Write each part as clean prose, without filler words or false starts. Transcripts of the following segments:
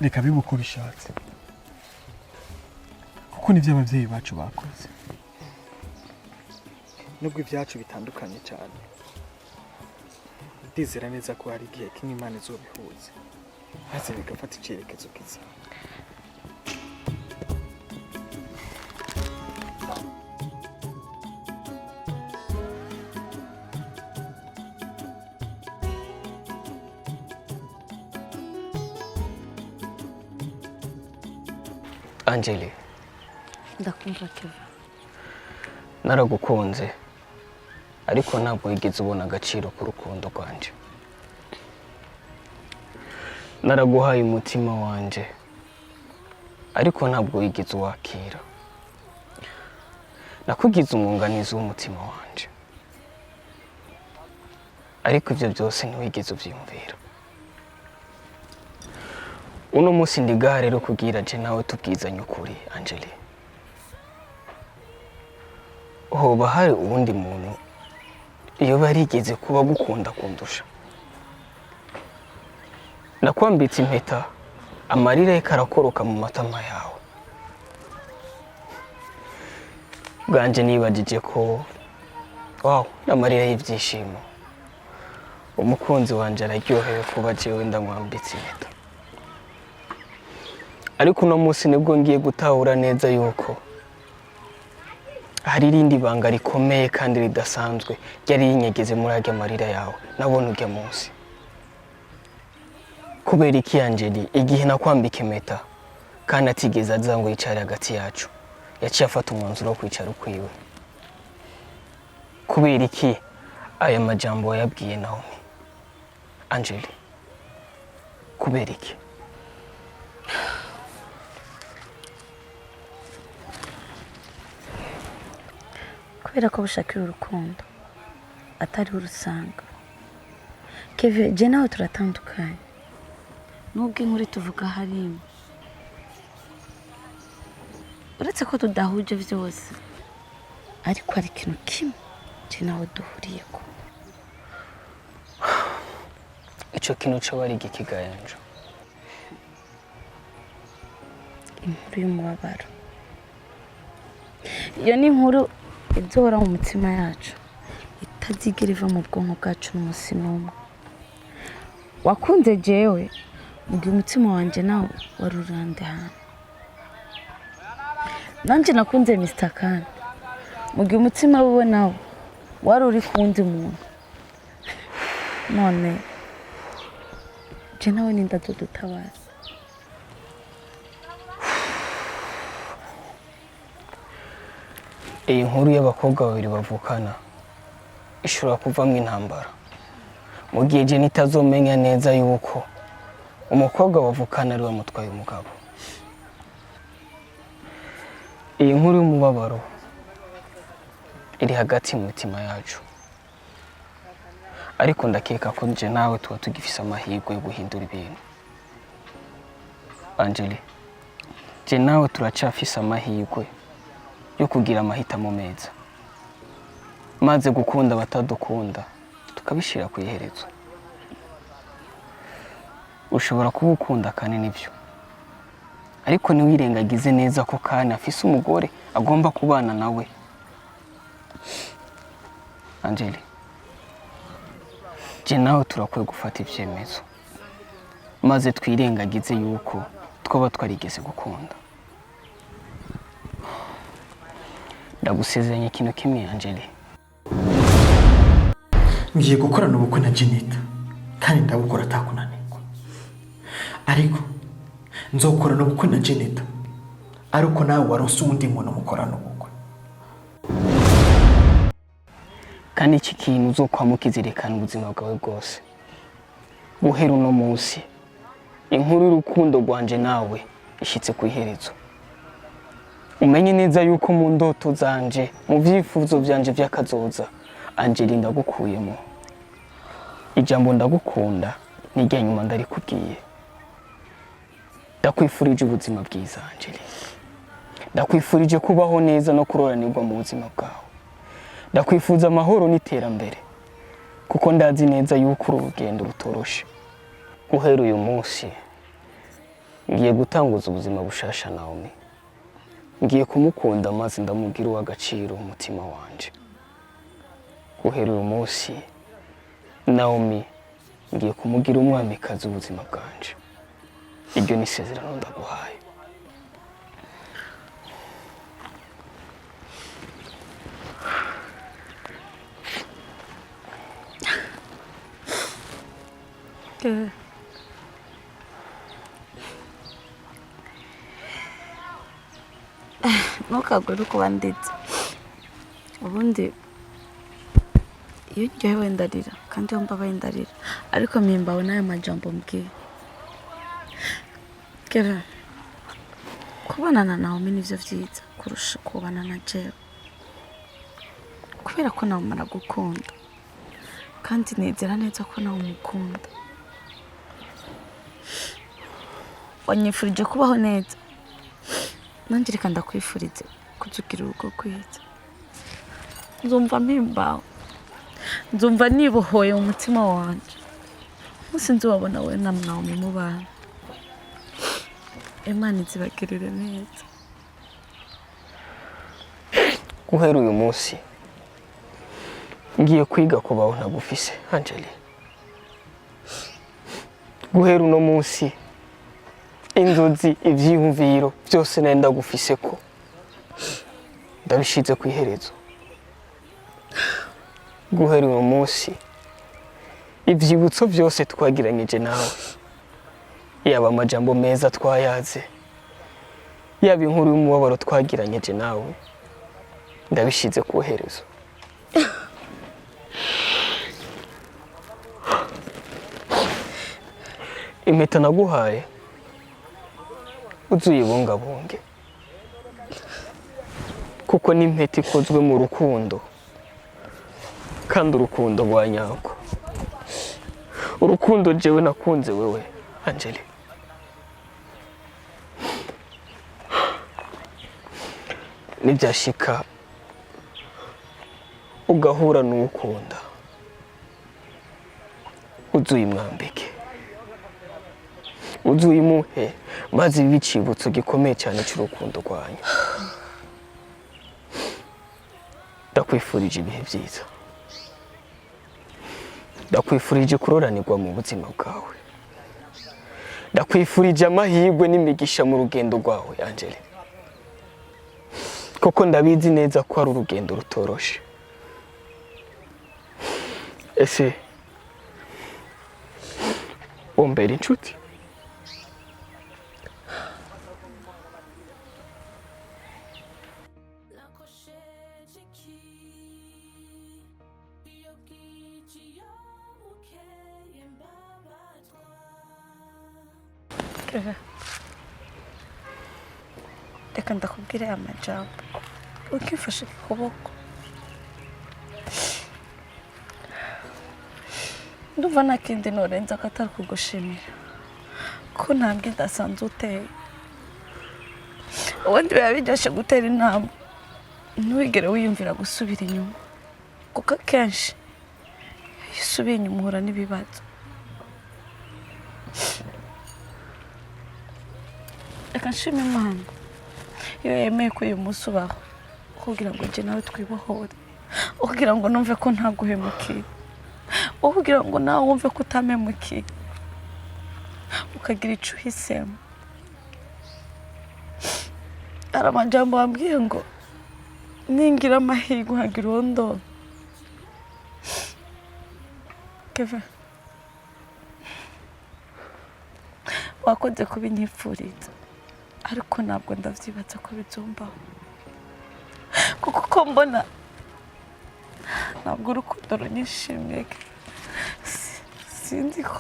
reka bibe uko bishatse kuko nivyo abavyeyi bacu bakoze nubwo ibyacu bitandukanye cyane ndizera neza ko hari igihe kimwe Imana izobihuza maze bigafata icyerekezo kiza. Angeli, ndakumva Kevin. Naragukunze ariko ntabwo wigeze ubona agaciro ku rukundo rwanje. Naraguhaye umutima wanje ariko ntabwo wigeze wakira. Nakugize umwunganizi w'umutima wanje ariko ibyo byose ntiwigeze ubyiyumvira. Uno munsi ndigaha rero kugira je nawe tubwizanye ukuri Angeli. Hoba hari uwundi muntu iyo barigeze kuba gukunda kundusha. Nakwambitse impeta amarira yakarakoroka mu matama yawe. Bwanje nibagije ko n'amarira y'ibyishimo umukunzi wanje araryohewe kuba jewe ndamwambitse impeta. Ariko uno munsi nibwo ngiye gutahura neza yuko hari irindi banga rikomeye kandi ridasanzwe ryari yinyegeze muri ajya marira yawe nabona ujya munsi. Kubera iki Angeli igihe nakwambika impeta kandi atigeze aza ngo yicare hagati yacu yaciye afata umwanzuro wo kwicara ukwiwe. Kubera iki aya majambo wayabwiye Naomi Angeli, kubera iki? Kubera ko bushakira urukundo atari urusanga. Kevin, je nawe turatandukanye nubwo inkuru tuvuga harimo, uretse ko tudahuje byose ariko hari ikintu kimwe je nawe duhuriyeko. Ico kintu cyo bari gikigayanje. Inkuru y'umubabaro. Iyo ni inkuru ibyora mu mutima yacu itazigera iva mu bwonko bwacu n'umunsi n'umwe. Wakunze jewe mugihe umutima wanje nawe wari urande hano. Nanje nakunze Mr. Khan mugihe umutima wiwe nawe wari uri kundi muntu. None je nawe nindadutabara. Iyi nkuru y'abakobwa babiri bavukana ishobora kuvamo intambara mu gihe je nitazomenya neza yuko umukobwa bavukana ari wamutwaye umugabo. Iyi nkuru y'umubabaro iri hagati mu mitima yacu ariko ndakeka ko je nawe tuba tugifise amahirwe yo guhindura ibintu. Angeli, je nawe turacafise amahirwe yo kugira amahitamo meza maze gukunda batadukunda tukabishira ku iherezo. Ushobora kuba ukunda kandi nibyo ariko ntiwirengagize neza ko kandi afise umugore agomba kubana nawe. Angeli, je nawe turakwiye gufata ivyemezo maze twirengagize yuko twaba twarigeze gukunda. Ndagusezeranya ikintu kimwe Angeli. Ngiye gukorana ubukwe na Jenita kandi ndabukora atakunanirwa. Ariko nzokorana ubukwe na Jenita ariko nawe waronse undi muntu mukorana ubukwe. Kandi iki kintu uzokwamukizirikana ubuzima bwawe bwose. Guhera uno munsi inkuru y'urukundo rwanje nawe ishitse ku iherezo. Umenye neza yuko mu ndoto zanje mu byifuzo byanje by'akazoza Angeli ndagukuyemo. Ijambo ndagukunda nijya nyuma ndarikubwiye. Ndakwifurije ubuzima bwiza Angeli. Ndakwifurije kubaho neza no kuroranirwa mu buzima bwawe. Ndakwifuza amahoro n'iterambere kuko ndazi neza yuko urugendo rutoroshe. Guhera uyu munsi ngiye gutanguza ubuzima bushasha Naomi. Ngiye kumukunda maze ndamubwira uw'agaciro umutima wanje. Guhera uyu munsi Naomi ngiye kumugira umwamikazi w'ubuzima bwanje. Iryo ni isezerano ndaguhaye. ntukagwe kuba ndetse ubundi iyo njyewe ndarira kandi iyo mbabaye ndarira ariko mpimbawe n'ayo majambo mbwiye. Kevin, kubonana nawe nivyo vyiza kurusha kubana na jewe kubera ko nawe umara gukunda kandi nizera neza ko nawe umukunda. Wanyifurije kubaho neza nanjye reka ndakwifurize kuzugira urugo rwiza. Nzumva mpimbawe, nzumva nibohoye mu mutima wanje musi nzobabona we na Naomi mubana. Imana izibagirire neza. Guhera uyu munsi ngiye kwiga kubaho ntagufise Angeli. Guhera uno munsi inzozi ivyiyumviro byose nenda gufise ko ndabishize ku iherezo. Guhera uyu munsi ivyibutso byose twagiranyije nawe, yaba amajambo meza twayaze, yaba inkuru y'umubabaro twagiranyije nawe, ndabishize ku iherezo. Impeta naguhaye uzuyibungabunge kuko ni impeta ikozwe mu rukundo, kandi urukundo rwa nyako, urukundo jewe nakunze wewe Angeli. Nibyashika ugahura n'ukunda uzuyimwambike, uzuyimuhe maze ibicibutso gikomeye cyane cy'urukundo rwanyu. Ndakwifurije ibihe byiza, ndakwifurije kuroranirwa mu buzima bwawe, ndakwifurije amahirwe n'imigisha mu rugendo rwawe Angeli, koko ndabizi neza ko ari urugendo rutoroshe. Ese wombera inshuti? Reka ndakubwira aya majambo ukifashe ukuboko. Ndumva nta kindi norenza ko atari kugushimira ko ntambwe idasanzwe uteye. Ubundi biba biryoshe gutera intambwe ntiwigere wiyumvira gusubira inyuma, kuko akenshi iyo usubiye inyuma uhura n'ibibazo. Reka nshime Imana iyo yemeye ko uyu munsi ubaho kugira ngo njye nawe twibohore, kugira ngo numve ko ntaguhemukiye, kugira ngo nawe wumve ko utamemukiye, ukagira icyo uhisemo. Hari amajambo wambwiye ngo ningira amahirwe nkagira uwo ndonka. Kevin, wakoze kubinyifuriza ariko ntabwo ndavyibaza ko bizombaho, kuko ko mbona ntabwo urukundo runyishimiye. Sinzi ko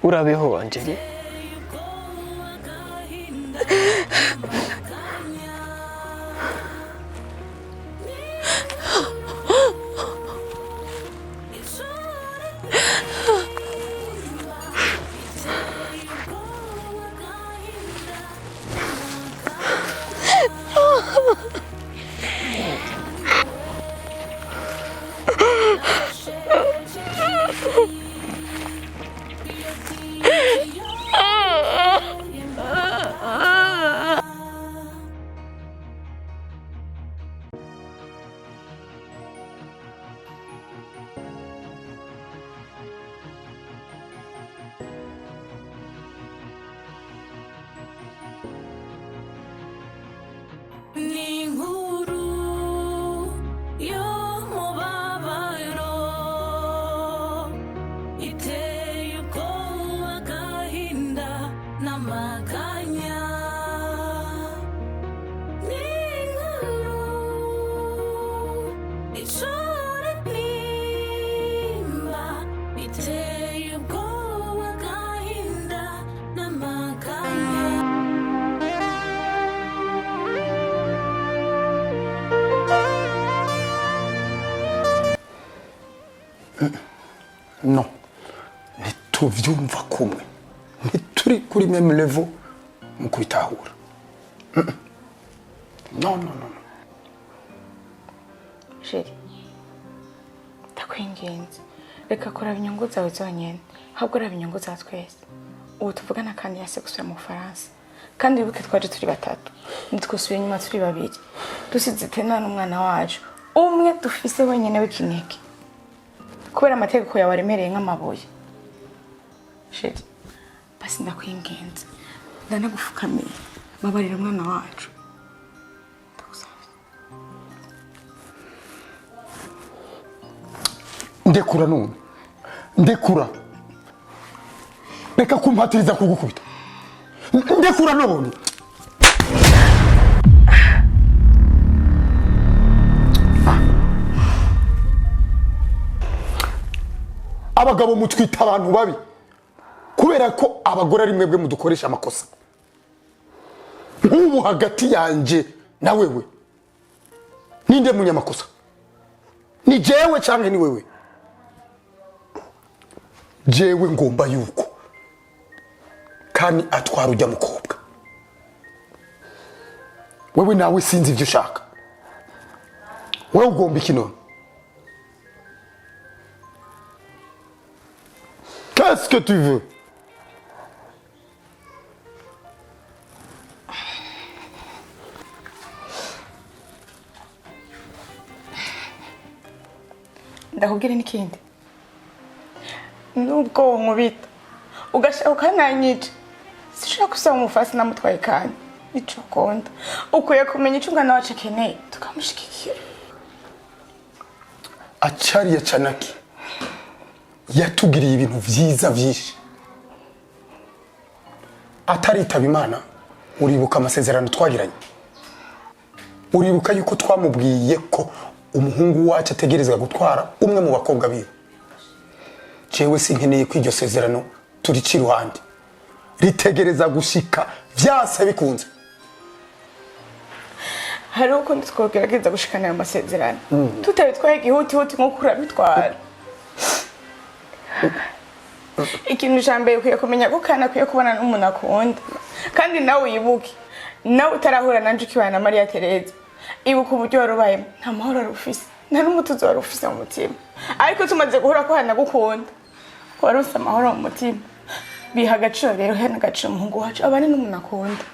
urabeho Angeli. tuvyumva kumwe ntituri kuri meme level mu kubitahura. No. Sheri, ndakwinginze reka kuraba inyungu zawe zonyine ahubwo uraba inyungu za twese. Ubu tuvugana kandi yase gusubira mu Bufaransa kandi wibuke twaje turi batatu ntitwusubiye inyuma turi babiri dusize tena n'umwana wacu umwe dufise wenyine w'ikinege kubera amategeko yawe aremereye nk'amabuye. Sheri, basi ndakwinginze ndanagufukamiye babarira umwana wacu. Ndekura none. Ndekura. Reka kumpatiriza kugukubita. Ndekura none. Abagabo mutwita abantu babi. Kubera ko abagore ari mwebwe mudukoresha amakosa. Nk'ubu hagati yanje na wewe. Ninde munyamakosa? Ni jewe cyangwa ni wewe? Jewe ngomba yuko kandi atwara ujya mukobwa. Wewe nawe sinzi ibyo ushaka. Wewe ugomba iki none? Qu'est-ce que tu veux? Ndakubwira n'ikindi. Nubwo nkubita ugashaka ukananyica sishaka kusaba umufasi namutwaye kandi ico konda ukuye kumenya ico ngana wacu akeneye tukamushikikira. Achari ya Chanaki yatugiriye ibintu vyiza vyinshi. Ataritaba Imana uribuka amasezerano twagiranye. Uribuka yuko twamubwiye ko umuhungu wacu ategerezwa gutwara umwe mu bakobwa biwe. Jewe sinkeneye kw'iryo sezerano turi ciruhande. Ritegereza gushika vyase bikunze. Hari uko twogerageza gushikana ayo masezerano. Tutabitwaye igihuti nko kurabitwara. Ikintu cyambere kuye kumenya ko kana kuye kubana n'umuntu akunda. Kandi nawe yibuke. Nawe utarahura nanje ukibana na Maria Tereza. Ibuka uburyo warubaye nta mahoro arufise. Nta n'umutuzo warufise mu mutima. Ariko tumaze guhura ko hana gukunda. Waruse amahoro mu mutima. Biha agaciro rero hena agaciro umuhungu wacu abane n'umuntu akunda.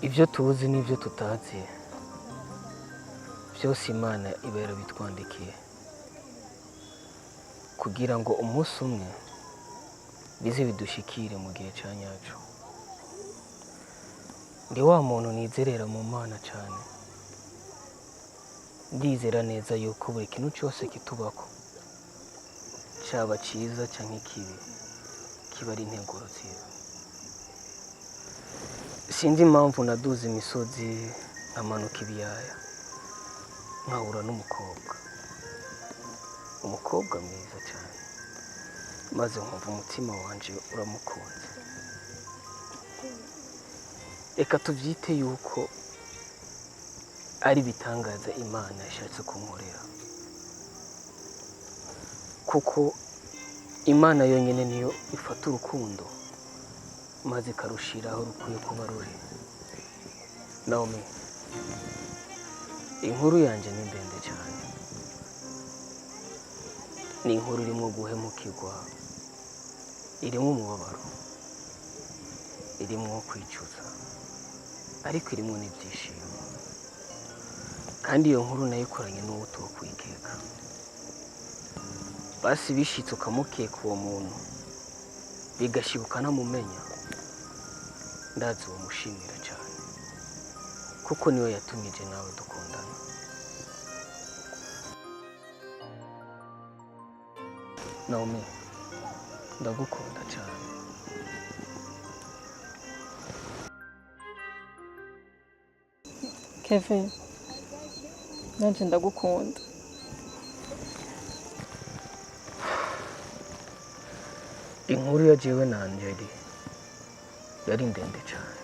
Ibyo tuzi n'ibyo tutazi byose Imana iba yarabitwandikiye kugira ngo umunsi umwe bize bidushikire mu gihe cya nyacu. Ndi wa muntu nizerera mu Mana cyane. Ndizera neza yuko buri kintu cyose kitubako cyaba cyiza cyangwa ikibi kiba ari integuro nziza. Sinzi impamvu naduze imisozi nkamanuka ibiyaya nkahura n'umukobwa mwiza cyane, maze nkumva umutima wanje uramukunze. Reka tubyite yuko ari bitangaza Imana yashatse kunkorera, kuko Imana yonyine niyo ifata urukundo maze ikarushiraho rukwiye kuba ruri. Naomi, inkuru yanjye ni ndende cyane. Ni inkuru irimo guhemukirwa, irimo umubabaro, irimo kwicuza, ariko irimo n'ibyishimo. Kandi iyo nkuru nayikoranye n'uwo tukwikeka. Basi bishitse ukamukeka uwo muntu bigashibuka namumenya, ndazi uwo mushimira cyane kuko niwe yatumije nawe dukundana. Naomi, ndagukunda cyane. Kevin, nanje ndagukunda. Inkuru ya jewe na Angeli yari ndende cyane.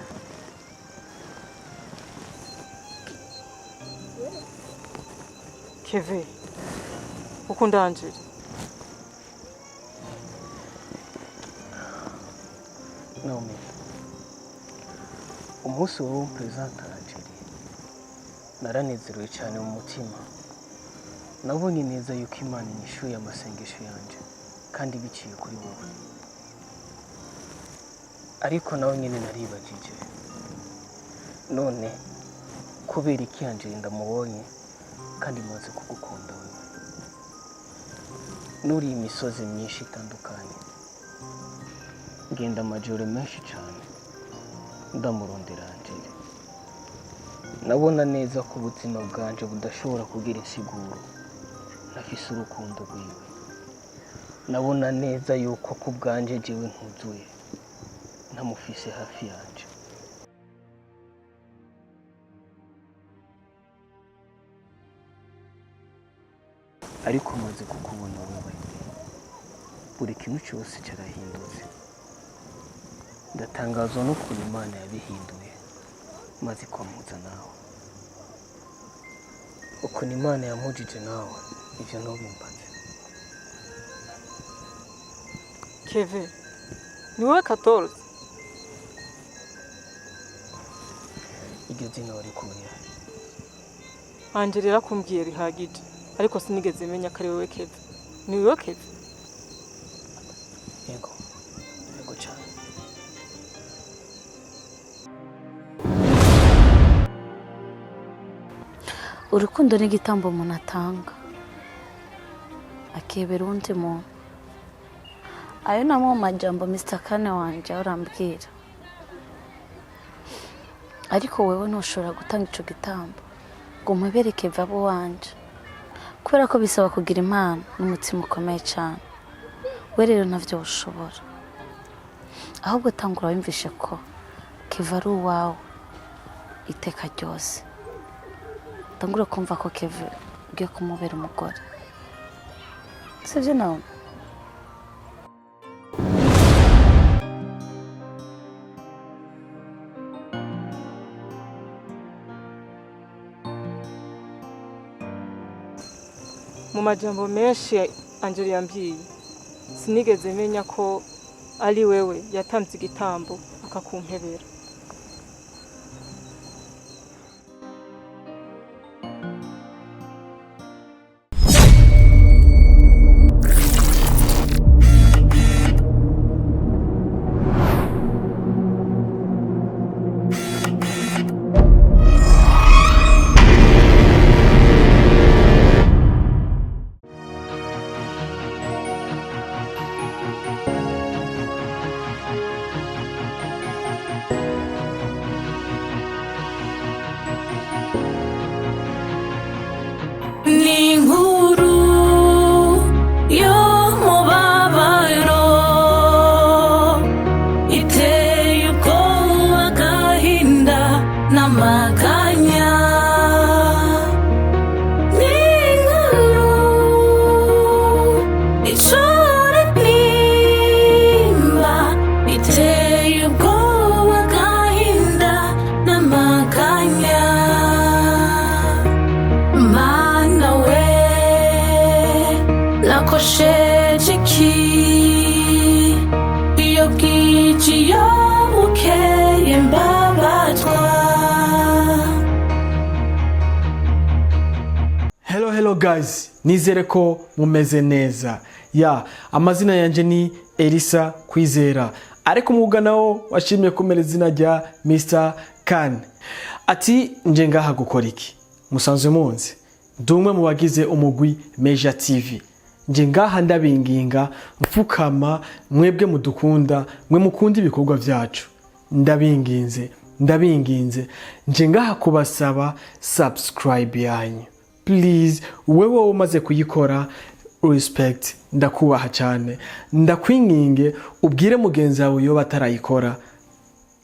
Kevin, ukunda Angeli? Naomi, umunsi wo presenta Angeli naranezerewe cyane mu mutima. Nabonye neza yuko Imana inyishuye amasengesho yanje kandi biciye kuri wowe. Ariko nawe nyine naribagije, none kubera iki Angeli ndamubonye kandi maze kugukunda wewe nuri imisozi myinshi itandukanye, ngenda amajoro menshi cyane ndamurondera Angeli. Nabona neza ko ubuzima bwanje budashobora kugira insiguro nafise urukundo rwiwe. Nabona neza yuko ku bwanje jewe ntuzuye ntamufise hafi yanje. Ariko maze kukubona wowe, buri kintu cyose cyarahindutse. Ndatangazwa n'ukuntu Imana yabihinduye maze kwampuza nawe. Ukuntu Imana yampujije nawe, ivyo ntubimbaze. Kevin, ni wowe 14? Iryo zina wari kurira. Angeli yarakumbwiye rihagije, ariko sinigeze menya ko ari wowe Kevin. Ni wowe Kevin? Yego, yego cyane. Urukundo ni igitambo umuntu atanga akebera undi muntu. Ayo namwe mu majambo Mr. Kane wanje urambwira. Ariko wewe ntushobora gutanga ico gitambo ngo mubereke vabo wanje, kubera ko bisaba kugira impano n'umutima ukomeye cyane. We rero navyo ushobora, ahubwo tangura wimvishe ko Keva ari uwawe iteka ryose. Tangura kumva ko Keva ugiye kumubera umugore, sivyo nawe? Mu majambo menshi Angeli yambwiye, sinigeze menya ko ari wewe yatamze igitambo akakumpebera. Inkuru yo mubabaro iteye ubwoba, agahinda n'amaganya. Inkuru icura nimba iteye ubwoba, agahinda n'amaganya. Nakosheje iki iyo bwije iyo bukeye mbabazwa. Hello guys, nizere ko mumeze neza. Amazina yanje ni Elisa Kwizera, ariko umwuga nawo washimye kumera izina rya Mr. Kane. Ati nje ngaha gukora iki? Musanzwe munzi ndumwe mu bagize umugwi Meja TV. Nje ngaha ndabinginga mfukama mwebwe mudukunda, mwe mukunda ibikorwa vyacu. Ndabinginze nje ngaha kubasaba subscribe yanyu. Please, wewe umaze kuyikora respect, ndakubaha cyane. Ndakwinginge ubwire mugenzi wawe iyo batarayikora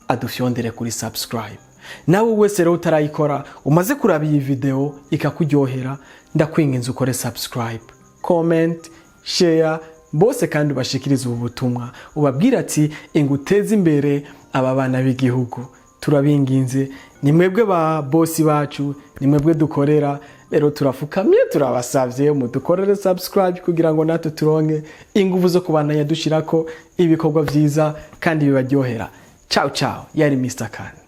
adufyondere kuri subscribe. Nawe wese rero utarayikora umaze kuraba iyi video ikakuryohera, ndakwinginze ukore subscribe, comment, share, bose kandi ubashikirize ubu butumwa ubabwira ati inguteze imbere aba bana b'igihugu. Turabinginze, ni mwebwe ba bosi bacu, ni mwebwe dukorera, rero turafukamye turabasavye mudukorere subscribe kugira ngo natwe turonke ingufu zo kubandanya dushirako ibikorwa vyiza kandi bibaryohera. Ciao ciao, yari Mr. Khan.